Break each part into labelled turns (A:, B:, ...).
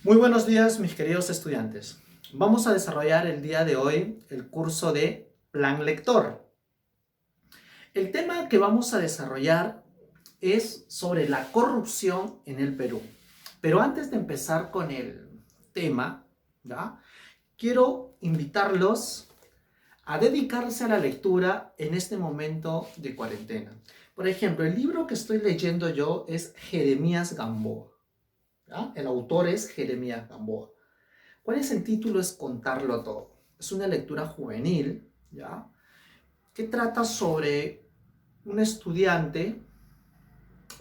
A: Muy buenos días, mis queridos estudiantes. Vamos a desarrollar el día de hoy el curso de Plan Lector. El tema que vamos a desarrollar es sobre la corrupción en el Perú. Pero antes de empezar con el tema, ¿ya? Quiero invitarlos a dedicarse a la lectura en este momento de cuarentena. Por ejemplo, el libro que estoy leyendo yo es Jeremías Gamboa. ¿Ya? El autor es Jeremías Gamboa. ¿Cuál es el título? Es Contarlo Todo. Es una lectura juvenil, ¿ya? Que trata sobre un estudiante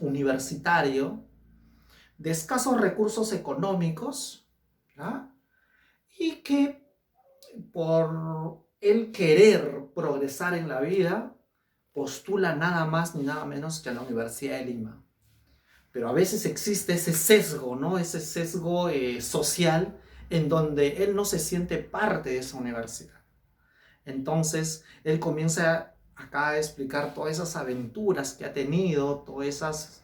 A: universitario de escasos recursos económicos, ¿ya? Y que por el querer progresar en la vida postula nada más ni nada menos que a la Universidad de Lima. Pero a veces existe ese sesgo, ¿no? Ese sesgo social en donde él no se siente parte de esa universidad. Entonces, él comienza acá a explicar todas esas aventuras que ha tenido, todas esas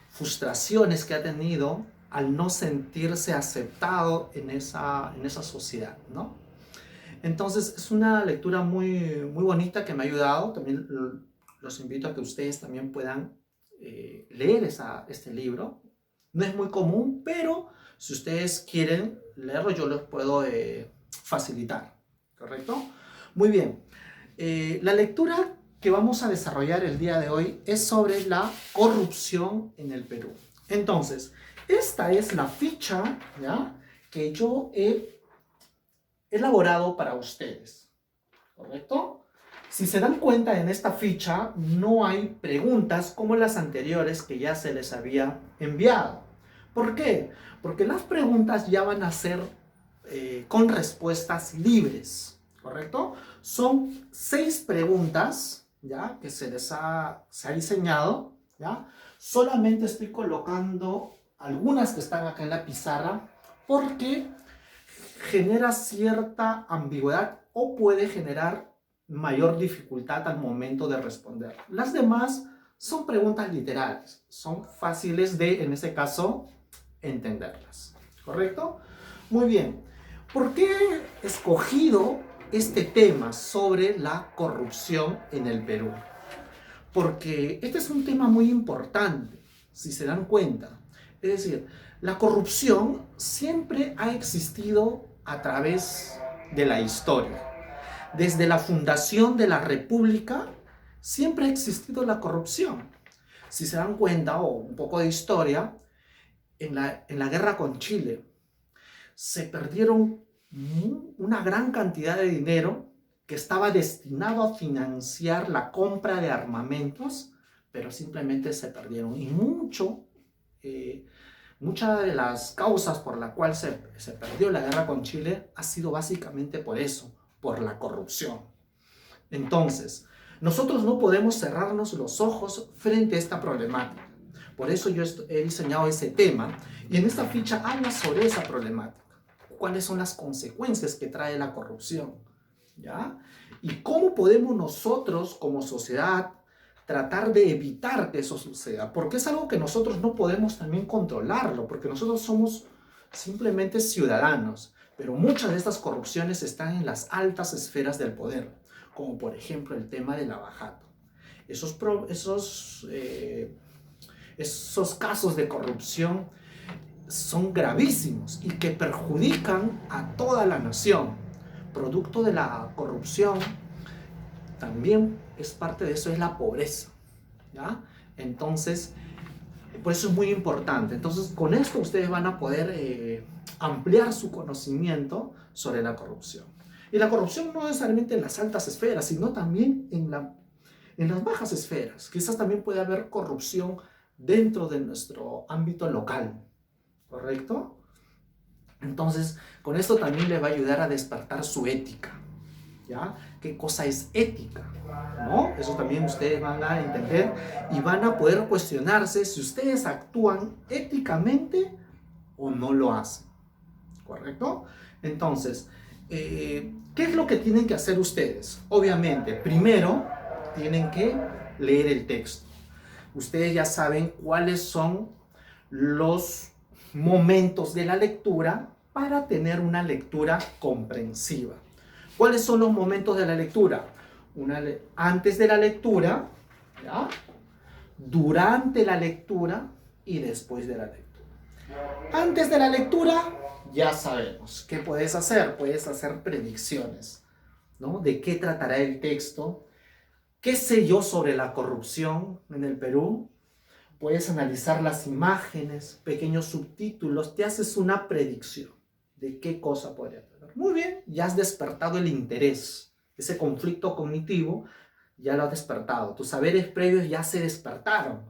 A: frustraciones que ha tenido al no sentirse aceptado en esa sociedad, ¿no? Entonces, es una lectura muy bonita que me ha ayudado. También los invito a que ustedes también puedan leer este libro. No es muy común, pero si ustedes quieren leerlo, yo los puedo facilitar, ¿correcto? Muy bien. La lectura que vamos a desarrollar el día de hoy es sobre la corrupción en el Perú. Entonces, esta es la ficha, ¿ya?, que yo he elaborado para ustedes, ¿correcto? Si se dan cuenta, en esta ficha no hay preguntas como las anteriores que ya se les había enviado. ¿Por qué? Porque las preguntas ya van a ser con respuestas libres, ¿correcto? Son 6 preguntas, ¿ya?, que se ha diseñado, ¿ya? Solamente estoy colocando algunas que están acá en la pizarra porque genera cierta ambigüedad o puede generar mayor dificultad al momento de responder. Las demás son preguntas literales, son fáciles de, en este caso, entenderlas, ¿correcto? Muy bien. ¿Por qué he escogido este tema sobre la corrupción en el Perú? Porque este es un tema muy importante, si se dan cuenta. Es decir, la corrupción siempre ha existido a través de la historia. Desde la fundación de la República, siempre ha existido la corrupción. Si se dan cuenta, o un poco de historia, en la guerra con Chile, se perdieron una gran cantidad de dinero que estaba destinado a financiar la compra de armamentos, pero simplemente se perdieron. Y muchas de las causas por las cuales se perdió la guerra con Chile ha sido básicamente por eso, por la corrupción. Entonces, nosotros no podemos cerrarnos los ojos frente a esta problemática. Por eso yo he diseñado ese tema y en esta ficha habla sobre esa problemática. ¿Cuáles son las consecuencias que trae la corrupción? ¿Ya? Y cómo podemos nosotros como sociedad tratar de evitar que eso suceda, porque es algo que nosotros no podemos también controlarlo, porque nosotros somos simplemente ciudadanos, pero muchas de estas corrupciones están en las altas esferas del poder, como por ejemplo el tema del abajato. Esos casos de corrupción son gravísimos y que perjudican a toda la nación. Producto de la corrupción también es parte de eso, es la pobreza, ¿ya? Entonces, por eso es muy importante. Entonces, con esto ustedes van a poder ampliar su conocimiento sobre la corrupción. Y la corrupción no necesariamente en las altas esferas, sino también en las bajas esferas. Quizás también puede haber corrupción dentro de nuestro ámbito local, ¿correcto? Entonces, con esto también les va a ayudar a despertar su ética, ¿ya? ¿Qué cosa es ética? ¿No? Eso también ustedes van a entender y van a poder cuestionarse si ustedes actúan éticamente o no lo hacen, ¿correcto? Entonces, ¿qué es lo que tienen que hacer ustedes? Obviamente, primero tienen que leer el texto. Ustedes ya saben cuáles son los momentos de la lectura para tener una lectura comprensiva. ¿Cuáles son los momentos de la lectura? Antes de la lectura, ¿ya? Durante la lectura y después de la lectura. Antes de la lectura, ya sabemos qué puedes hacer. Puedes hacer predicciones, ¿no? De qué tratará el texto. ¿Qué sé yo sobre la corrupción en el Perú? Puedes analizar las imágenes, pequeños subtítulos, te haces una predicción de qué cosa podría tratar. Muy bien, ya has despertado el interés. Ese conflicto cognitivo ya lo has despertado. Tus saberes previos ya se despertaron.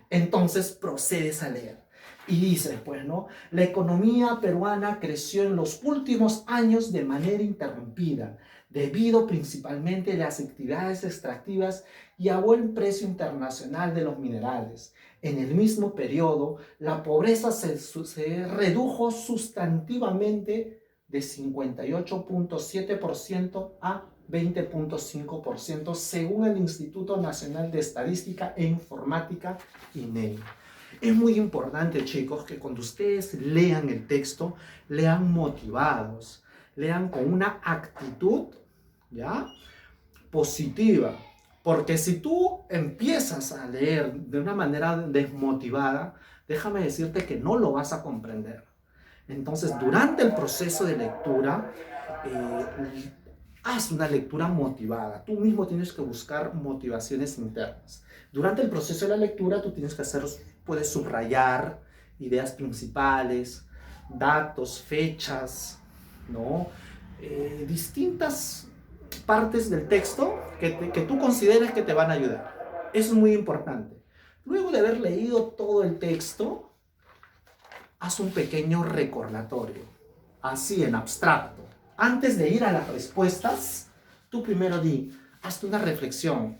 A: Entonces procedes a leer. Y dices, pues, ¿no? La economía peruana creció en los últimos años de manera interrumpida, debido principalmente a las actividades extractivas y a buen precio internacional de los minerales. En el mismo periodo, la pobreza se redujo sustantivamente de 58.7% a 20.5% según el Instituto Nacional de Estadística e Informática, INEI. Es muy importante, chicos, que cuando ustedes lean el texto, lean motivados, lean con una actitud, ¿ya?, positiva. Porque si tú empiezas a leer de una manera desmotivada, déjame decirte que no lo vas a comprender. Entonces, durante el proceso de lectura, haz una lectura motivada. Tú mismo tienes que buscar motivaciones internas. Durante el proceso de la lectura, tú puedes subrayar ideas principales, datos, fechas, ¿no? Distintas partes del texto que tú consideres que te van a ayudar. Eso es muy importante. Luego de haber leído todo el texto, haz un pequeño recordatorio, así en abstracto. Antes de ir a las respuestas, tú primero hazte una reflexión.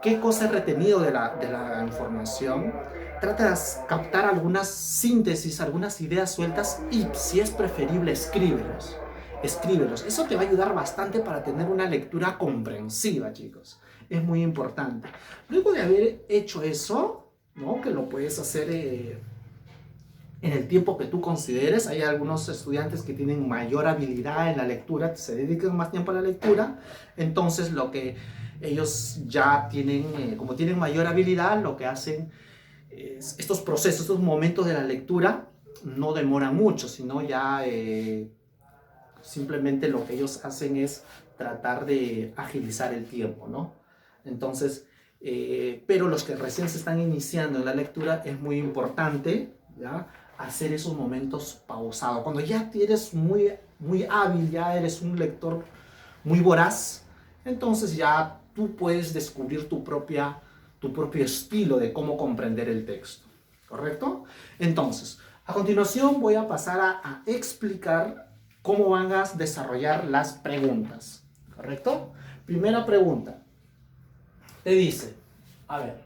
A: ¿Qué cosa he retenido de la información? Trata de captar algunas síntesis, algunas ideas sueltas y, si es preferible, escríbelos. Escríbelos. Eso te va a ayudar bastante para tener una lectura comprensiva, chicos. Es muy importante. Luego de haber hecho eso, ¿no?, que lo puedes hacer en el tiempo que tú consideres. Hay algunos estudiantes que tienen mayor habilidad en la lectura, se dedican más tiempo a la lectura. Entonces, lo que ellos ya tienen, como tienen mayor habilidad, lo que hacen es estos procesos, estos momentos de la lectura no demoran mucho, sino ya simplemente lo que ellos hacen es tratar de agilizar el tiempo, ¿no? Entonces, pero los que recién se están iniciando en la lectura, es muy importante, ¿ya?, hacer esos momentos pausados. Cuando ya eres muy, muy hábil, ya eres un lector muy voraz, entonces ya tú puedes descubrir tu propio estilo de cómo comprender el texto, ¿correcto? Entonces, a continuación voy a pasar a explicar cómo van a desarrollar las preguntas, ¿correcto? Primera pregunta, te dice, a ver,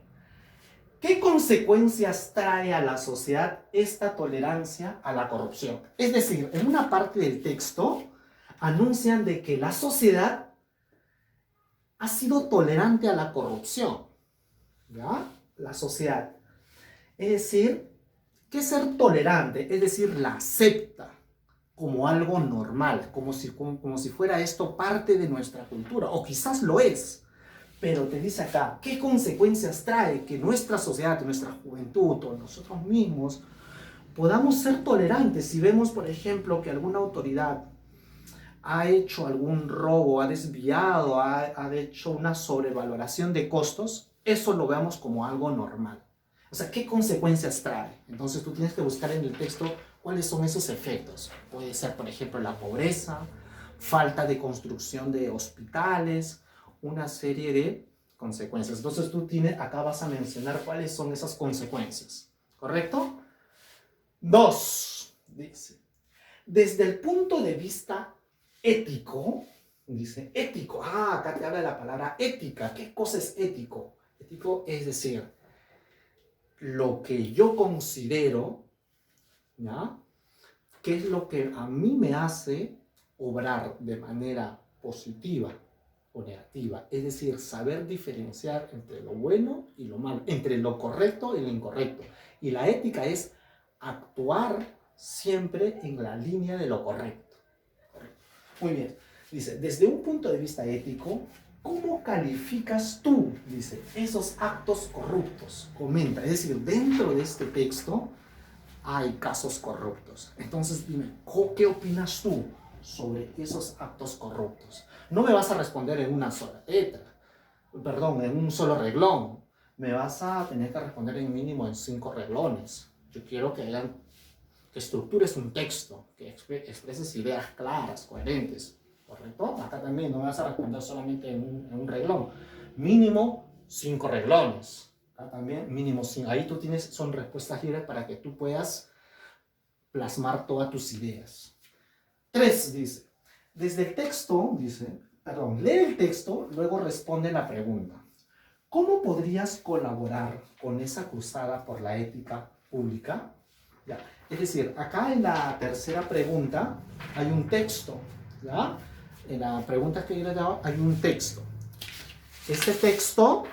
A: ¿qué consecuencias trae a la sociedad esta tolerancia a la corrupción? Es decir, en una parte del texto anuncian de que la sociedad ha sido tolerante a la corrupción, ¿ya? La sociedad. Es decir, ¿qué es ser tolerante? Es decir, la acepta como algo normal, como si fuera esto parte de nuestra cultura, o quizás lo es. Pero te dice acá, ¿qué consecuencias trae que nuestra sociedad, nuestra juventud o nosotros mismos podamos ser tolerantes? Si vemos, por ejemplo, que alguna autoridad ha hecho algún robo, ha desviado, ha hecho una sobrevaloración de costos, eso lo veamos como algo normal. O sea, ¿qué consecuencias trae? Entonces tú tienes que buscar en el texto cuáles son esos efectos. Puede ser, por ejemplo, la pobreza, falta de construcción de hospitales, una serie de consecuencias. Entonces tú acá vas a mencionar cuáles son esas consecuencias, ¿correcto? 2, dice, desde el punto de vista ético, dice ético, acá te habla de la palabra ética. ¿Qué cosa es ético? Ético es decir, lo que yo considero, ¿ya?, qué es lo que a mí me hace obrar de manera positiva o negativa, es decir, saber diferenciar entre lo bueno y lo malo, entre lo correcto y lo incorrecto. Y la ética es actuar siempre en la línea de lo correcto. Muy bien. Dice, desde un punto de vista ético, ¿cómo calificas tú, dice, esos actos corruptos? Comenta, es decir, dentro de este texto hay casos corruptos. Entonces, dime, ¿qué opinas tú sobre esos actos corruptos? No me vas a responder en una sola letra, perdón, en un solo reglón. Me vas a tener que responder en mínimo en 5 reglones. Yo quiero que estructures un texto, que expreses ideas claras, coherentes. ¿Correcto? Acá también no me vas a responder solamente en un reglón. Mínimo 5 reglones. Acá también mínimo 5. Ahí tú tienes, son respuestas libres para que tú puedas plasmar todas tus ideas. 3 dice, desde el texto, dice, perdón, lee el texto, luego responde la pregunta. ¿Cómo podrías colaborar con esa cruzada por la ética pública? Ya. Es decir, acá en la tercera pregunta hay un texto, ¿ya? En la pregunta que yo le he dado hay un texto. Este texto,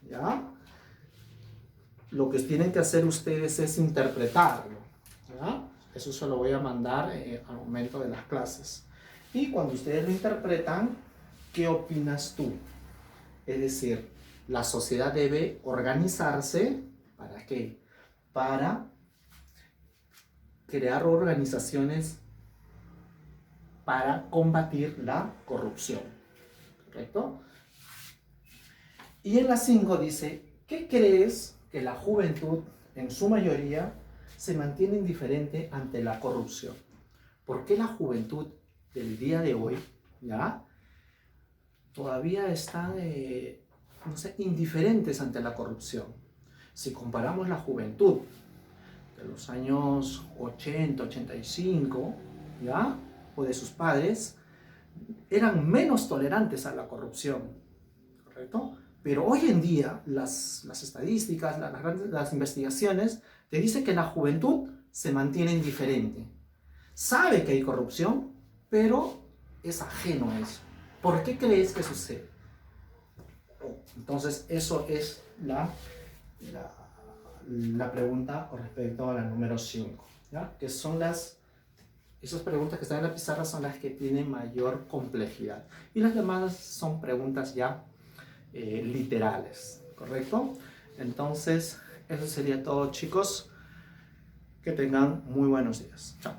A: ¿ya? Lo que tienen que hacer ustedes es interpretarlo, ¿ya? Eso se lo voy a mandar al momento de las clases. Y cuando ustedes lo interpretan, ¿qué opinas tú? Es decir, la sociedad debe organizarse, ¿para qué? Para crear organizaciones para combatir la corrupción, ¿correcto? Y en la 5 dice, ¿qué crees que la juventud, en su mayoría, se mantiene indiferente ante la corrupción? ¿Por qué la juventud del día de hoy, ya, todavía está, no sé, indiferentes ante la corrupción? Si comparamos la juventud de los años 80, 85, ¿ya? O de sus padres, eran menos tolerantes a la corrupción, ¿correcto? Pero hoy en día las estadísticas, las investigaciones, te dicen que la juventud se mantiene indiferente. Sabe que hay corrupción, pero es ajeno a eso. ¿Por qué crees que sucede? Entonces, eso es la pregunta con respecto a la número 5, ¿ya? Que son esas preguntas que están en la pizarra son las que tienen mayor complejidad. Y las demás son preguntas ya literales, ¿correcto? Entonces, eso sería todo, chicos. Que tengan muy buenos días. Chao.